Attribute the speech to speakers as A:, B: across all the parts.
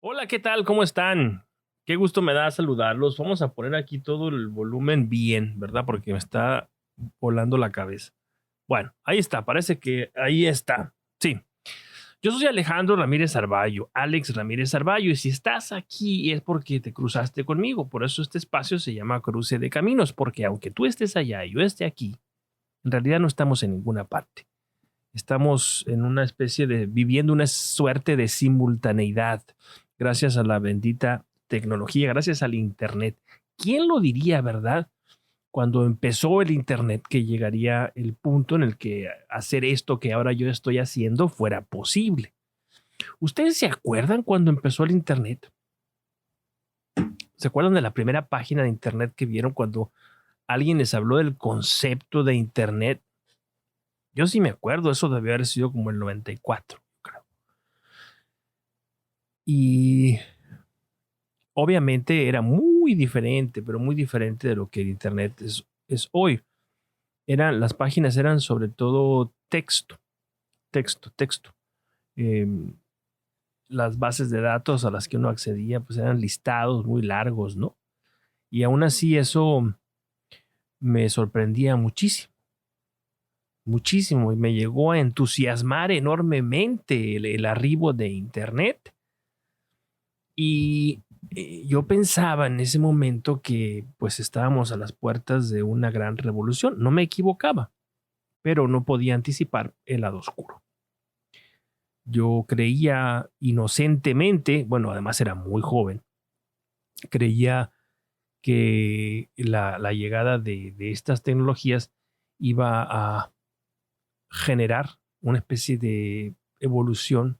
A: Hola, ¿qué tal? ¿Cómo están? Qué gusto me da saludarlos. Vamos a poner aquí todo el volumen bien, ¿verdad? Porque me está volando la cabeza. Bueno, ahí está, parece que ahí está. Sí, yo soy Alejandro Ramírez Arballo, Alex Ramírez Arballo, y si estás aquí es porque te cruzaste conmigo. Por eso este espacio se llama Cruce de Caminos, porque aunque tú estés allá y yo esté aquí, en realidad no estamos en ninguna parte. Estamos en una especie de, viviendo una suerte de simultaneidad, gracias a la bendita tecnología, gracias al Internet. ¿Quién lo diría, verdad? Cuando empezó el Internet, que llegaría el punto en el que hacer esto que ahora yo estoy haciendo fuera posible. ¿Ustedes se acuerdan cuando empezó el Internet? ¿Se acuerdan de la primera página de Internet que vieron cuando alguien les habló del concepto de Internet? Yo sí me acuerdo, eso debió haber sido como el 94, creo. Y obviamente era muy diferente, pero muy diferente de lo que el Internet es hoy. Las páginas eran sobre todo texto, texto, texto. Eh, las bases de datos a las que uno accedía pues eran listados muy largos, ¿no? Y aún así eso me sorprendía muchísimo, muchísimo, y me llegó a entusiasmar enormemente el arribo de Internet. Y yo pensaba en ese momento que pues estábamos a las puertas de una gran revolución. No me equivocaba, pero no podía anticipar el lado oscuro. Yo creía inocentemente, bueno, además era muy joven, creía que la llegada de estas tecnologías iba a generar una especie de evolución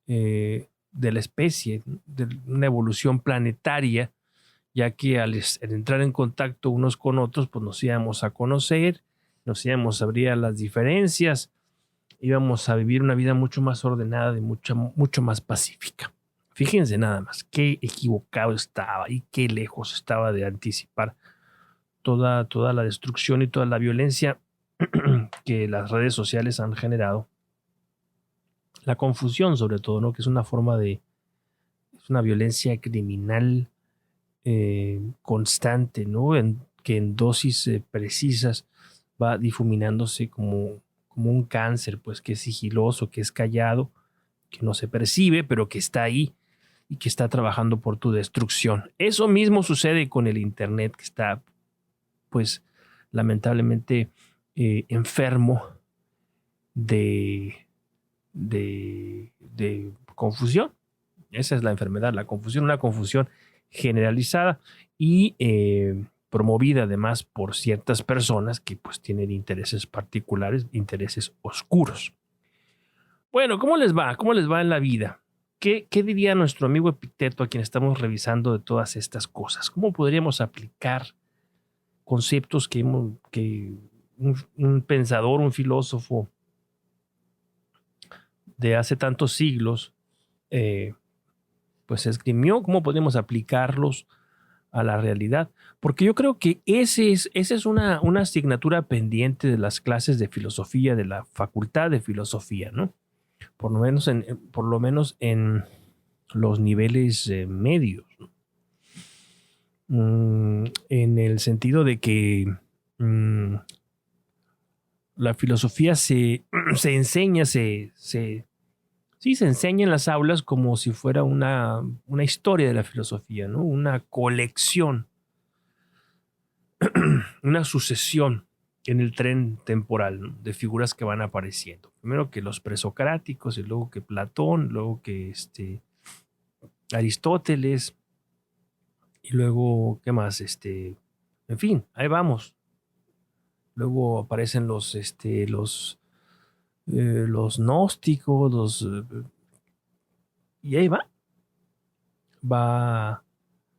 A: de la especie, de una evolución planetaria, ya que al entrar en contacto unos con otros, pues nos íbamos a conocer, nos íbamos a abrir a las diferencias, íbamos a vivir una vida mucho más ordenada y mucho más pacífica. Fíjense nada más, qué equivocado estaba y qué lejos estaba de anticipar toda la destrucción y toda la violencia que las redes sociales han generado. La confusión sobre todo, ¿no? Que es una forma es una violencia criminal constante, ¿no? Que en dosis precisas va difuminándose como un cáncer, pues que es sigiloso, que es callado, que no se percibe, pero que está ahí y que está trabajando por tu destrucción. Eso mismo sucede con el Internet, que está, pues, lamentablemente enfermo de, de confusión. Esa es la enfermedad, la confusión, una confusión generalizada y promovida además por ciertas personas que pues tienen intereses particulares, intereses oscuros. Bueno, ¿cómo les va? ¿Cómo les va en la vida? ¿Qué diría nuestro amigo Epicteto a quien estamos revisando de todas estas cosas? ¿Cómo podríamos aplicar conceptos que un pensador, un filósofo de hace tantos siglos pues esgrimió? ¿Cómo podemos aplicarlos a la realidad? Porque yo creo que esa es una asignatura pendiente de las clases de filosofía, de la facultad de filosofía, ¿no? Por lo menos en los niveles medios, ¿no? En el sentido de que la filosofía se enseña, sí, se enseña en las aulas como si fuera una historia de la filosofía, ¿no? Una colección, una sucesión en el tren temporal, ¿no? De figuras que van apareciendo. Primero que los presocráticos, y luego que Platón, luego que Aristóteles, y luego, ¿qué más? En fin, ahí vamos. Luego aparecen los gnósticos, y ahí va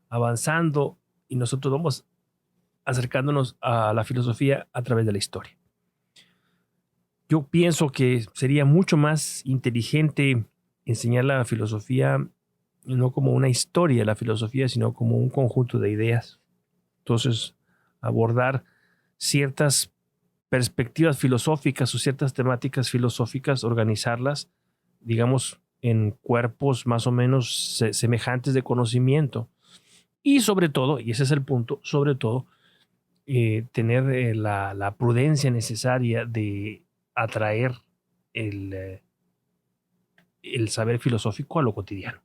A: avanzando y nosotros vamos acercándonos a la filosofía a través de la historia. Yo pienso que sería mucho más inteligente enseñar la filosofía no como una historia de la filosofía, sino como un conjunto de ideas. Entonces, abordar ciertas perspectivas filosóficas o ciertas temáticas filosóficas, organizarlas, digamos, en cuerpos más o menos semejantes de conocimiento. Y sobre todo, y ese es el punto, sobre todo, tener la prudencia necesaria de atraer el saber filosófico a lo cotidiano.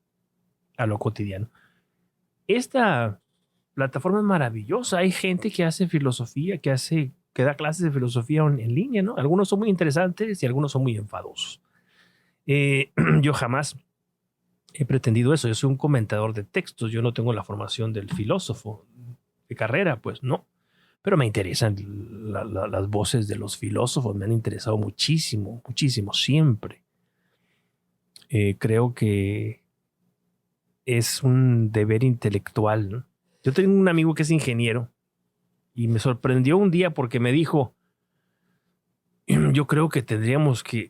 A: Esta plataforma es maravillosa. Hay gente que hace filosofía, que da clases de filosofía en línea, ¿no? Algunos son muy interesantes y algunos son muy enfadosos. Yo jamás he pretendido eso. Yo soy un comentador de textos. Yo no tengo la formación del filósofo de carrera, pues no. Pero me interesan las voces de los filósofos. Me han interesado muchísimo, muchísimo, siempre. Creo que es un deber intelectual, ¿no? Yo tengo un amigo que es ingeniero y me sorprendió un día porque me dijo, yo creo que tendríamos que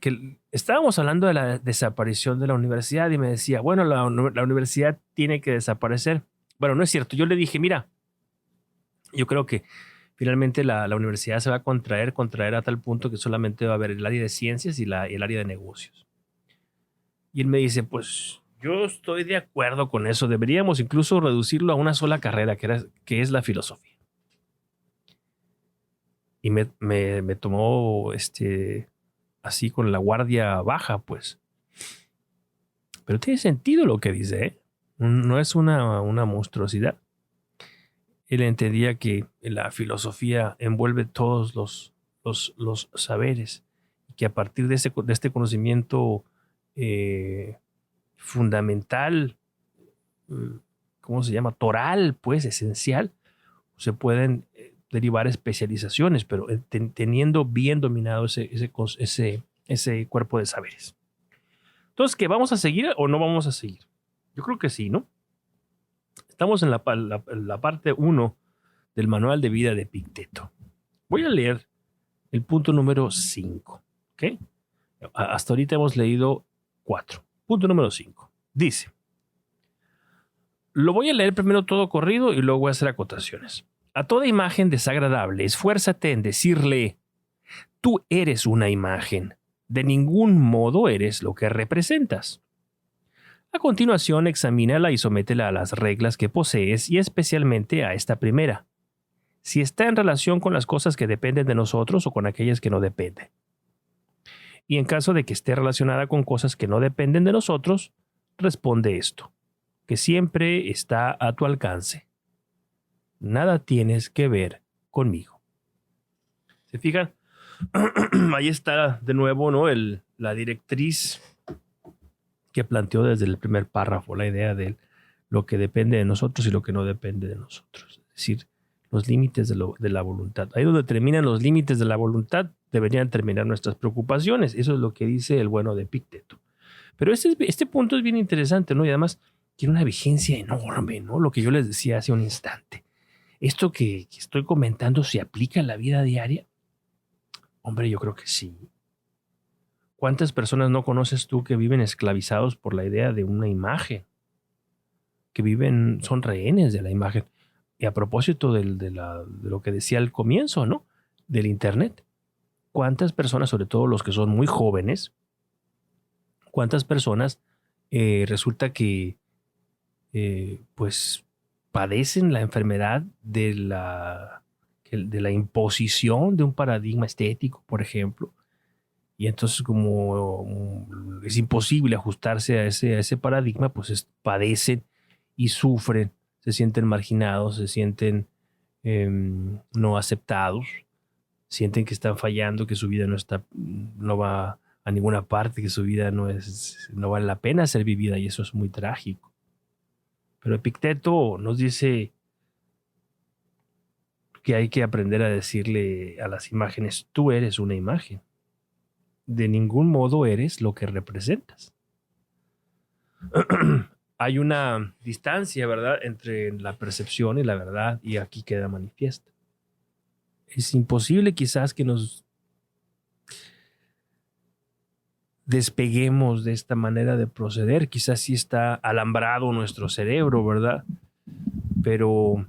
A: estábamos hablando de la desaparición de la universidad y me decía, bueno, la universidad tiene que desaparecer. Bueno, no es cierto. Yo le dije, mira, yo creo que finalmente la universidad se va a contraer a tal punto que solamente va a haber el área de ciencias y el área de negocios. Y él me dice, pues yo estoy de acuerdo con eso. Deberíamos incluso reducirlo a una sola carrera, que es la filosofía. Y me tomó así con la guardia baja, pues. Pero tiene sentido lo que dice, ¿eh? No es una monstruosidad. Él entendía que la filosofía envuelve todos los saberes y que a partir de este conocimiento fundamental, ¿cómo se llama? Toral, pues, esencial, se pueden derivar especializaciones, pero teniendo bien dominado ese cuerpo de saberes. Entonces, ¿qué vamos a seguir o no vamos a seguir? Yo creo que sí, ¿no? Estamos en la parte 1 del manual de vida de Epicteto. Voy a leer el punto número 5. ¿Okay? Hasta ahorita hemos leído 4. Punto número 5. Dice, lo voy a leer primero todo corrido y luego voy a hacer acotaciones. A toda imagen desagradable, esfuérzate en decirle, tú eres una imagen. De ningún modo eres lo que representas. A continuación, examínala y sométela a las reglas que posees y especialmente a esta primera. Si está en relación con las cosas que dependen de nosotros o con aquellas que no dependen. Y en caso de que esté relacionada con cosas que no dependen de nosotros, responde esto, que siempre está a tu alcance. Nada tienes que ver conmigo. ¿Se fijan? Ahí está de nuevo, ¿no? La directriz que planteó desde el primer párrafo, la idea de lo que depende de nosotros y lo que no depende de nosotros. Es decir, los límites de la voluntad. Ahí donde terminan los límites de la voluntad, deberían terminar nuestras preocupaciones. Eso es lo que dice el bueno de Epicteto. Pero este punto es bien interesante, ¿no? Y además tiene una vigencia enorme, ¿no? Lo que yo les decía hace un instante. Esto que estoy comentando, ¿se aplica en la vida diaria? Hombre, yo creo que sí. ¿Cuántas personas no conoces tú que viven esclavizados por la idea de una imagen? Que son rehenes de la imagen. Y a propósito de lo que decía al comienzo, ¿no? Del Internet. ¿Cuántas personas, sobre todo los que son muy jóvenes, cuántas personas resulta que pues padecen la enfermedad de la imposición de un paradigma estético, por ejemplo? Y entonces, como es imposible ajustarse a ese paradigma, pues padecen y sufren, se sienten marginados, se sienten no aceptados, sienten que están fallando, que su vida no va a ninguna parte, que su vida no vale la pena ser vivida, y eso es muy trágico. Pero Epicteto nos dice que hay que aprender a decirle a las imágenes, tú eres una imagen. De ningún modo eres lo que representas. Hay una distancia, ¿verdad?, entre la percepción y la verdad, y aquí queda manifiesta. Es imposible quizás que nos despeguemos de esta manera de proceder. Quizás sí está alambrado nuestro cerebro, ¿verdad? Pero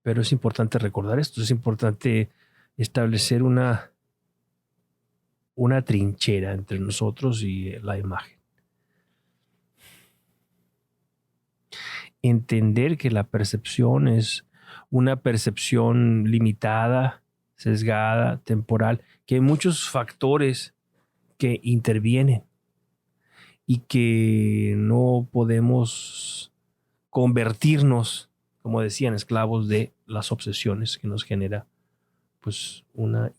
A: es importante recordar esto, es importante establecer una una trinchera entre nosotros y la imagen. Entender que la percepción es una percepción limitada, sesgada, temporal, que hay muchos factores que intervienen y que no podemos convertirnos, como decían, esclavos de las obsesiones que nos genera pues una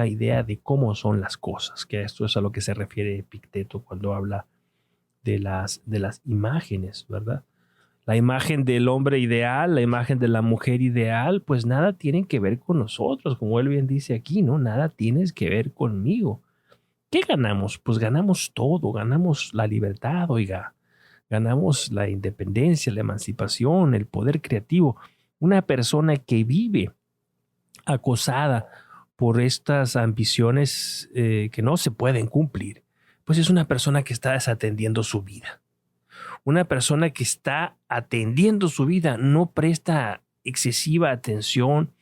A: idea de cómo son las cosas, que esto es a lo que se refiere Epicteto cuando habla de las imágenes, ¿verdad? La imagen del hombre ideal, la imagen de la mujer ideal, pues nada tienen que ver con nosotros, como él bien dice aquí, ¿no? Nada tienes que ver conmigo. ¿Qué ganamos? Pues ganamos todo, ganamos la libertad, oiga, ganamos la independencia, la emancipación, el poder creativo. Una persona que vive acosada por estas ambiciones que no se pueden cumplir, pues es una persona que está desatendiendo su vida. Una persona que está atendiendo su vida no presta excesiva atención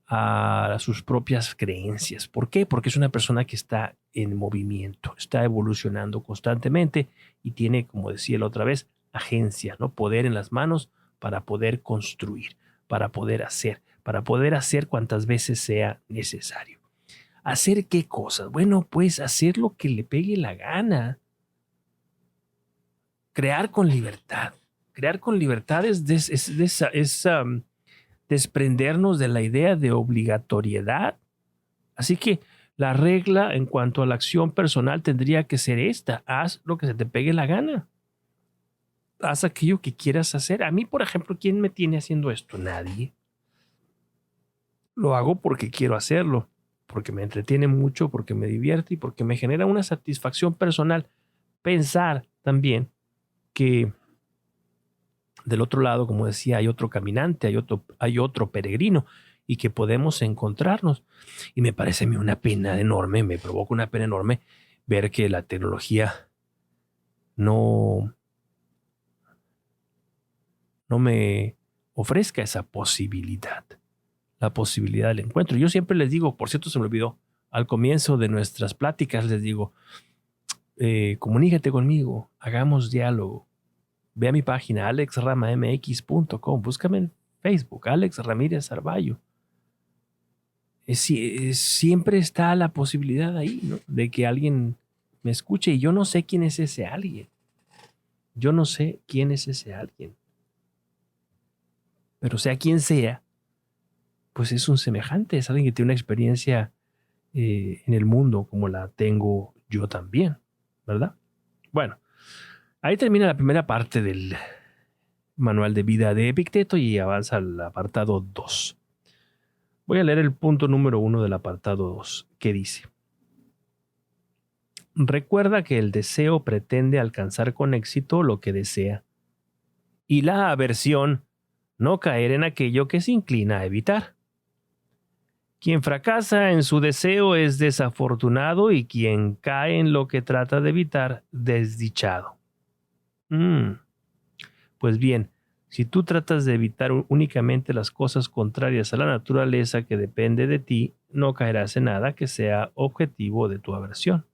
A: a sus propias creencias. ¿Por qué? Porque es una persona que está en movimiento, está evolucionando constantemente y tiene, como decía la otra vez, agencia, ¿no? Poder en las manos para poder construir, para poder hacer cuantas veces sea necesario. ¿Hacer qué cosas? Bueno, pues hacer lo que le pegue la gana. Crear con libertad. Crear con libertad es desprendernos de la idea de obligatoriedad. Así que la regla en cuanto a la acción personal tendría que ser esta: haz lo que se te pegue la gana. Haz aquello que quieras hacer. A mí, por ejemplo, ¿quién me tiene haciendo esto? Nadie. Lo hago porque quiero hacerlo, porque me entretiene mucho, porque me divierte y porque me genera una satisfacción personal. Pensar también que del otro lado, como decía, hay otro caminante, hay otro peregrino y que podemos encontrarnos. Y me parece a mí una pena enorme, me provoca una pena enorme ver que la tecnología no me ofrezca esa posibilidad, la posibilidad del encuentro. Yo siempre les digo, por cierto, se me olvidó, al comienzo de nuestras pláticas les digo, comunícate conmigo, hagamos diálogo. Ve a mi página alexramamx.com, búscame en Facebook, Alex Ramírez Arballo. Siempre está la posibilidad ahí, ¿no? De que alguien me escuche y yo no sé quién es ese alguien. Yo no sé quién es ese alguien. Pero sea quien sea, pues es un semejante, es alguien que tiene una experiencia en el mundo como la tengo yo también, ¿verdad? Bueno, ahí termina la primera parte del manual de vida de Epicteto y avanza al apartado 2. Voy a leer el punto número 1 del apartado 2, que dice: recuerda que el deseo pretende alcanzar con éxito lo que desea, y la aversión no caer en aquello que se inclina a evitar. Quien fracasa en su deseo es desafortunado y quien cae en lo que trata de evitar, desdichado. Pues bien, si tú tratas de evitar únicamente las cosas contrarias a la naturaleza que depende de ti, no caerás en nada que sea objetivo de tu aversión.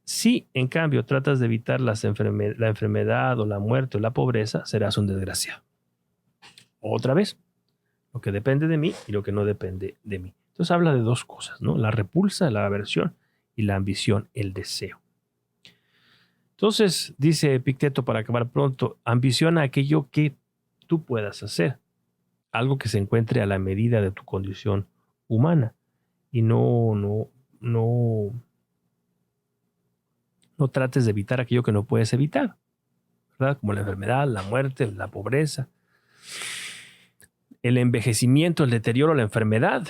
A: Si, en cambio, tratas de evitar la enfermedad o la muerte o la pobreza, serás un desgraciado. Otra vez, lo que depende de mí y lo que no depende de mí. Entonces habla de dos cosas, ¿no? La repulsa, la aversión, y la ambición, el deseo. Entonces, dice Epicteto, para acabar pronto, ambiciona aquello que tú puedas hacer, algo que se encuentre a la medida de tu condición humana, y no trates de evitar aquello que no puedes evitar, ¿verdad? Como la enfermedad, la muerte, la pobreza, el envejecimiento, el deterioro, la enfermedad.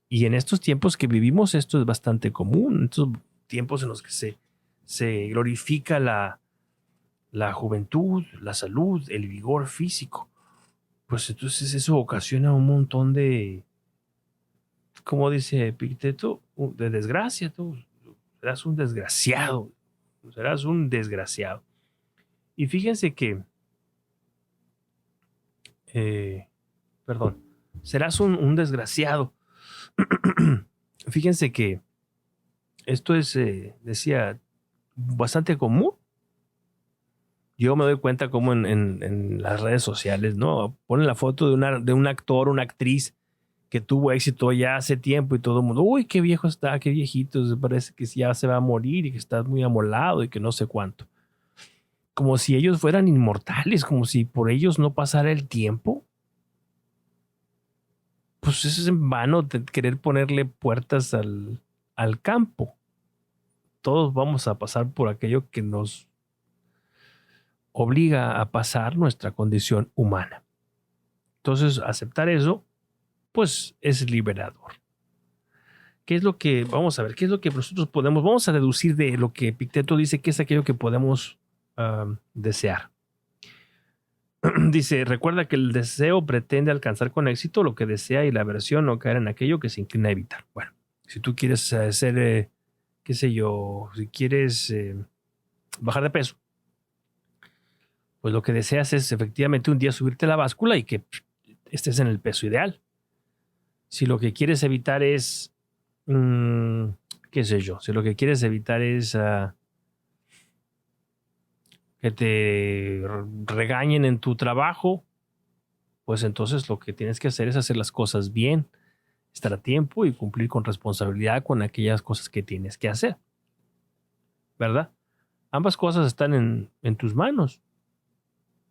A: Y en estos tiempos que vivimos esto es bastante común, en estos tiempos en los que se glorifica la juventud, la salud, el vigor físico. Pues entonces eso ocasiona un montón de, como dice Epicteto, de desgracia. Tú serás un desgraciado, serás un desgraciado. Y fíjense que, serás un desgraciado fíjense que esto es, decía, bastante común. Yo me doy cuenta como en las redes sociales, ¿no? Ponen la foto de un actor, una actriz que tuvo éxito ya hace tiempo y todo el mundo, uy, qué viejo está, qué viejito, parece que ya se va a morir y que está muy amolado y que no sé cuánto. Como si ellos fueran inmortales, como si por ellos no pasara el tiempo. Pues eso es en vano de querer ponerle puertas al campo. Todos vamos a pasar por aquello que nos obliga a pasar nuestra condición humana. Entonces, aceptar eso, pues es liberador. ¿Qué es lo que, vamos a ver, qué es lo que nosotros podemos, vamos a deducir de lo que Epicteto dice que es aquello que podemos desear? Dice, recuerda que el deseo pretende alcanzar con éxito lo que desea y la aversión no caer en aquello que se inclina a evitar. Bueno, si tú quieres ser, qué sé yo, si quieres bajar de peso, pues lo que deseas es efectivamente un día subirte a la báscula y que estés en el peso ideal. Si lo que quieres evitar es qué sé yo, si lo que quieres evitar es que te regañen en tu trabajo, pues entonces lo que tienes que hacer es hacer las cosas bien, estar a tiempo y cumplir con responsabilidad con aquellas cosas que tienes que hacer, ¿verdad? Ambas cosas están en tus manos,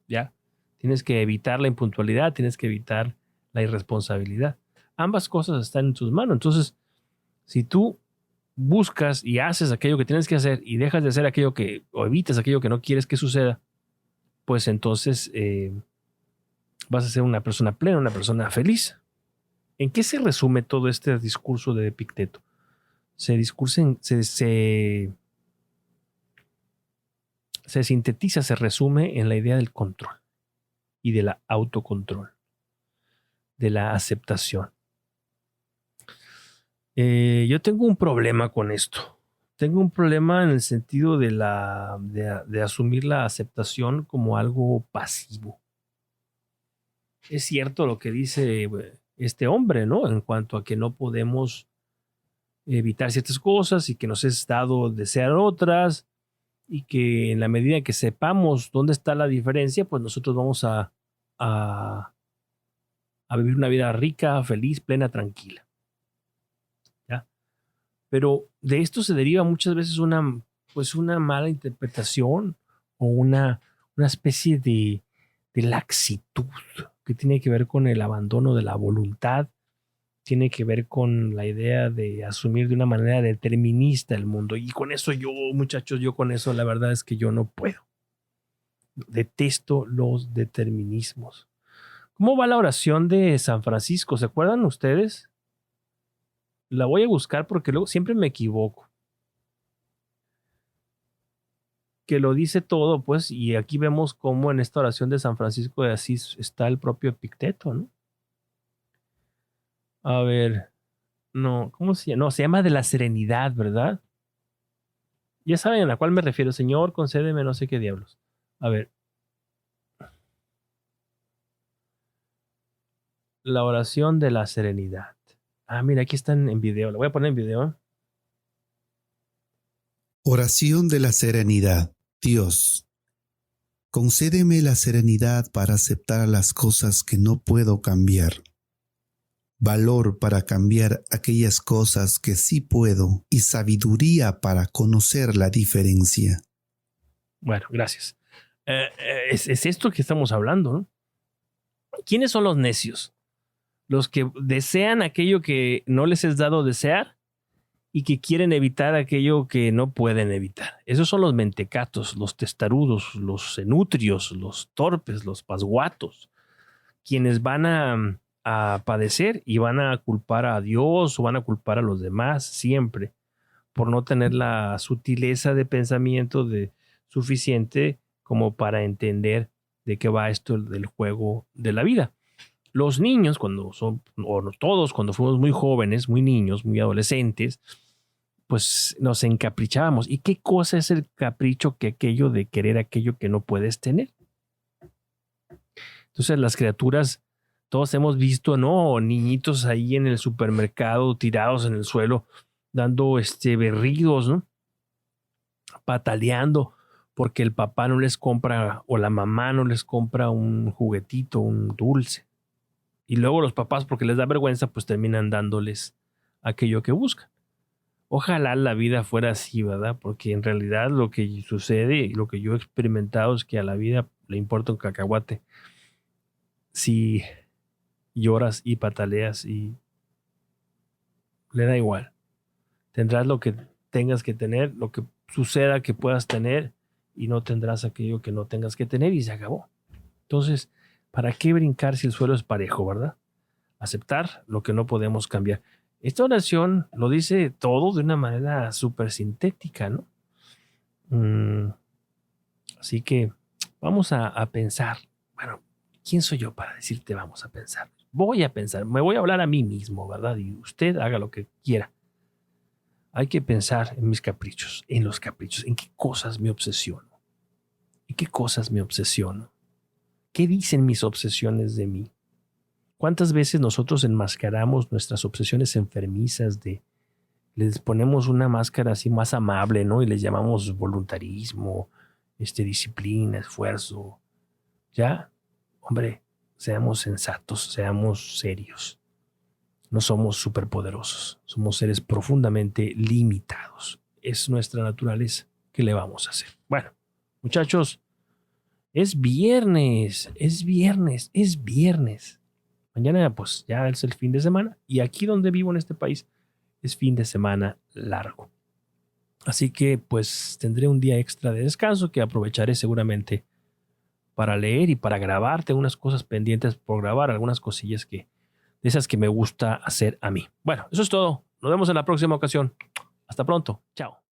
A: ¿ya? Tienes que evitar la impuntualidad, tienes que evitar la irresponsabilidad. Ambas cosas están en tus manos. Entonces, si tú buscas y haces aquello que tienes que hacer y dejas de hacer aquello que, o evitas aquello que no quieres que suceda, pues entonces vas a ser una persona plena, una persona feliz. ¿En qué se resume todo este discurso de Epicteto? Se sintetiza, se resume en la idea del control y de la autocontrol, de la aceptación. Yo tengo un problema con esto. Tengo un problema en el sentido de asumir la aceptación como algo pasivo. Es cierto lo que dice este hombre, ¿no? En cuanto a que no podemos evitar ciertas cosas y que nos es dado desear otras y que en la medida que sepamos dónde está la diferencia, pues nosotros vamos a vivir una vida rica, feliz, plena, tranquila. ¿Ya? Pero de esto se deriva muchas veces una mala interpretación o una especie de laxitud que tiene que ver con el abandono de la voluntad, tiene que ver con la idea de asumir de una manera determinista el mundo. Y con eso muchachos, con eso la verdad es que yo no puedo. Detesto los determinismos. ¿Cómo va la oración de San Francisco? ¿Se acuerdan ustedes? La voy a buscar porque luego siempre me equivoco. Que lo dice todo, pues, y aquí vemos cómo en esta oración de San Francisco de Asís está el propio Epicteto, ¿no? A ver, no, ¿cómo se llama? No, se llama de la serenidad, ¿verdad? Ya saben a cuál me refiero. Señor, concédeme no sé qué diablos. A ver. La oración de la serenidad. Ah, mira, aquí están en video. La voy a poner en video.
B: Oración de la serenidad. Dios, concédeme la serenidad para aceptar las cosas que no puedo cambiar. Valor para cambiar aquellas cosas que sí puedo y sabiduría para conocer la diferencia.
A: Bueno, gracias. Es esto que estamos hablando, ¿no? ¿Quiénes son los necios? Los que desean aquello que no les es dado desear y que quieren evitar aquello que no pueden evitar. Esos son los mentecatos, los testarudos, los enutrios, los torpes, los pasguatos, quienes van a padecer y van a culpar a Dios o van a culpar a los demás siempre por no tener la sutileza de pensamiento suficiente como para entender de qué va esto del juego de la vida. Los niños, cuando son, o todos, cuando fuimos muy jóvenes, muy niños, muy adolescentes, pues nos encaprichábamos. ¿Y qué cosa es el capricho que aquello de querer aquello que no puedes tener? Entonces las criaturas Todos hemos visto, ¿no? Niñitos ahí en el supermercado tirados en el suelo, dando berridos, ¿no? Pataleando porque el papá no les compra o la mamá no les compra un juguetito, un dulce. Y luego los papás, porque les da vergüenza, pues terminan dándoles aquello que buscan. Ojalá la vida fuera así, ¿verdad? Porque en realidad lo que sucede y lo que yo he experimentado es que a la vida le importa un cacahuate si lloras y pataleas y le da igual. Tendrás lo que tengas que tener, lo que suceda que puedas tener y no tendrás aquello que no tengas que tener y se acabó. Entonces, ¿para qué brincar si el suelo es parejo, verdad? Aceptar lo que no podemos cambiar. Esta oración lo dice todo de una manera súper sintética, ¿no? Así que vamos a pensar. Bueno, ¿quién soy yo para decirte vamos a pensar? Voy a pensar, me voy a hablar a mí mismo, ¿verdad? Y usted haga lo que quiera. Hay que pensar en mis caprichos, en los caprichos, en qué cosas me obsesiono. ¿En qué cosas me obsesiono? ¿Qué dicen mis obsesiones de mí? ¿Cuántas veces nosotros enmascaramos nuestras obsesiones enfermizas les ponemos una máscara así más amable, ¿no? Y les llamamos voluntarismo, disciplina, esfuerzo. Ya, hombre, seamos sensatos, seamos serios. No somos superpoderosos, somos seres profundamente limitados. Es nuestra naturaleza. ¿Qué le vamos a hacer? Bueno, muchachos, es viernes. Mañana pues ya es el fin de semana y aquí donde vivo en este país es fin de semana largo. Así que pues tendré un día extra de descanso que aprovecharé seguramente para leer y para grabarte unas cosas pendientes por grabar, algunas cosillas de esas que me gusta hacer a mí. Bueno, eso es todo. Nos vemos en la próxima ocasión. Hasta pronto. Chao.